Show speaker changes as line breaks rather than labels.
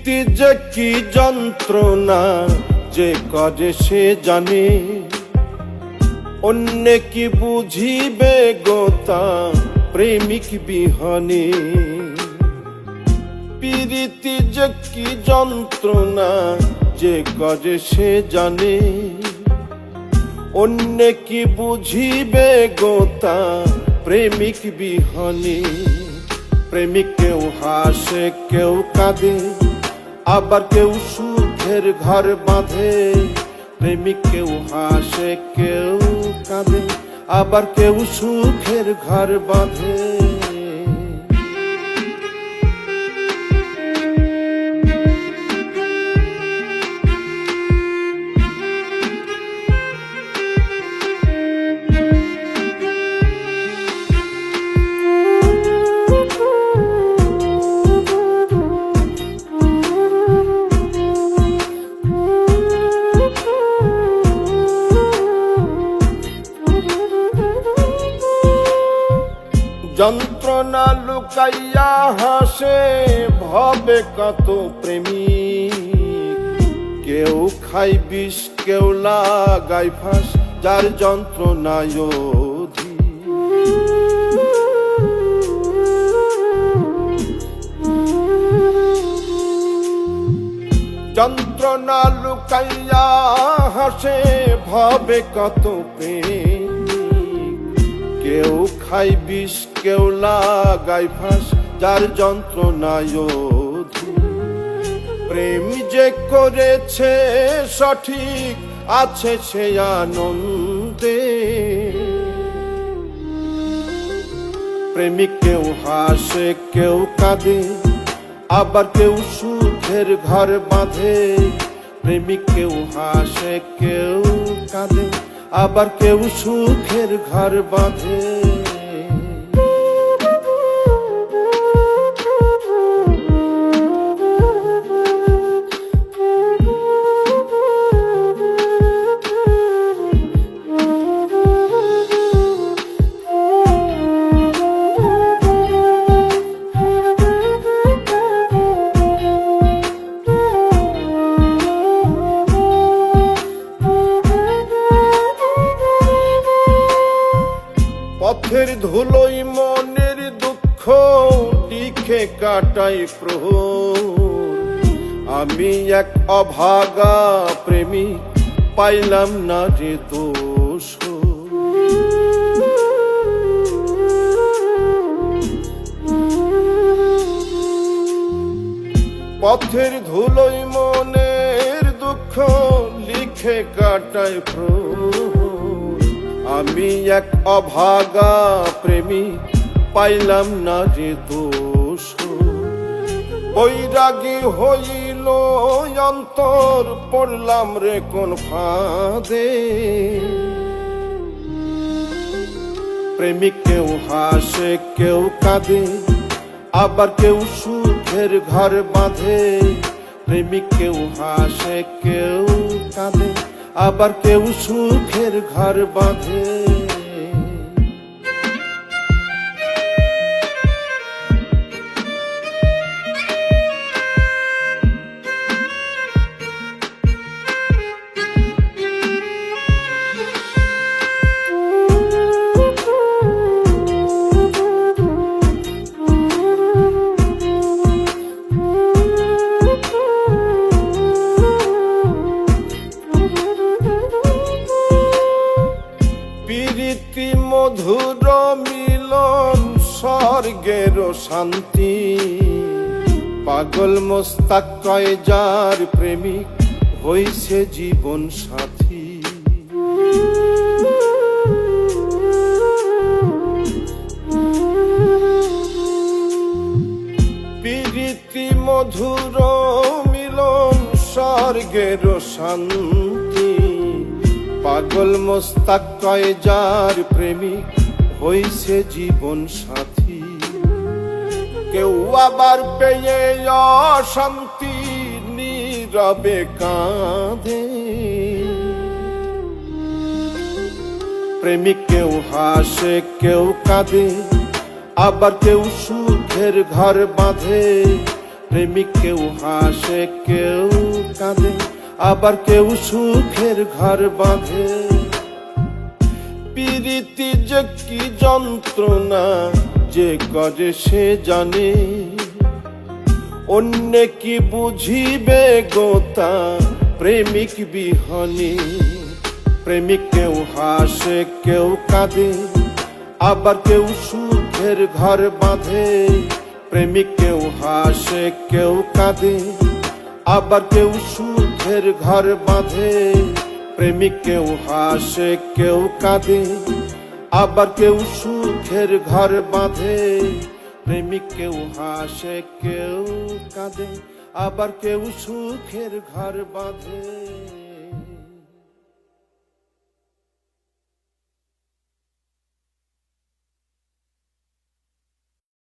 প্রীতি যে কি যন্ত্রণা যে করে সে জানে, অন্য কি বুঝিবে গোতা প্রেমিক বিহনে। প্রীতি যে কি যন্ত্রণা যে করে সে জানে, অন্য কি বুঝিবে গোতা প্রেমিক বিহনে। প্রেমিক কেউ হাসে কেউ কাঁদে, আবার কেউ সুখের ঘর বাঁধে। প্রেমিক কেউ হাসে কেউ কাঁদে, আবার কেউ সুখের ঘর বাঁধে। যন্ত্রণা লুকাইয়া হাসে ভবে কত প্রেমিক, কেউ খাই বিষ কেউ লাগাই ফাঁস, যার যন্ত্রণায় অধিক। যন্ত্রণা লুকাইয়া হাসে ভবে কত প্রেমিক, কেউ খাই বিষ কেউ লাগাই ফাঁস, যার যন্ত্রণায় অধিক। প্রেম যে করেছে সঠিক আছে সে আনন্দে। প্রেমিক কেউ হাসে কেউ কাঁদে, আবার কেউ সুখের ঘর বাঁধে। প্রেমিক কেউ হাসে কেউ কাঁদে, আবার কেউ সুখের ঘর বাঁধে। পথের ধুলোই মনের দুঃখ লিখে কাটাই প্রহর। আমি এক অভাগা প্রেমিক পাইলাম না রে দোষ। পথের ধুলোই মনের দুঃখ লিখে কাটাই প্রহর। আমি এক অভাগা প্রেমিক পাইলাম না রে দোষ। বৈরাগী হইল অন্তর পড়লাম রে কোন ফাঁদে। প্রেমিক কেউ হাসে কেউ কাঁদে, আবার কেউ সুখের ঘর বাঁধে। প্রেমিক কেউ হাসে কেউ কাঁদে, আবার কেউ সুখের ঘর বাঁধে। প্রীতি মধুর মিলন স্বর্গের শান্তি, পাগল মোস্তাক কয় যার প্রেমিক হইছে জীবন সাথী। প্রীতি মধুর মিলন স্বর্গের শান্তি, পাগল মোস্তাক কয় যার প্রেমিক হইছে জীবন সাথী। কেউ আবার পেয়ে অশান্তি নীরবে কাঁদে। প্রেমিক কেউ হাসে কেউ কাঁদে, আবার কেউ সুখের ঘর বাঁধে। প্রেমিক কেউ হাসে কেউ কাঁদে, আবার কেউ সুখের ঘর বাঁধে। প্রীতি যে কি যন্ত্রণা যে করে সে জানে, অন্য কি বুঝিবে গোতা প্রেমিক বিহনে। প্রেমিক কেউ হাসে কেউ কাঁদে, আবার কেউ সুখের ঘর বাঁধে। প্রেমিক কেউ হাসে কেউ কাঁদে, আবার কেউ সুখের ঘর বাঁধে। প্রেমিক কেউ হাসে কেউ কাঁদে, আবার কেউ সুখের ঘর বাঁধে। প্রেমিক কেউ হাসে কেউ কাঁদে, আবার কেউ সুখের ঘর বাঁধে।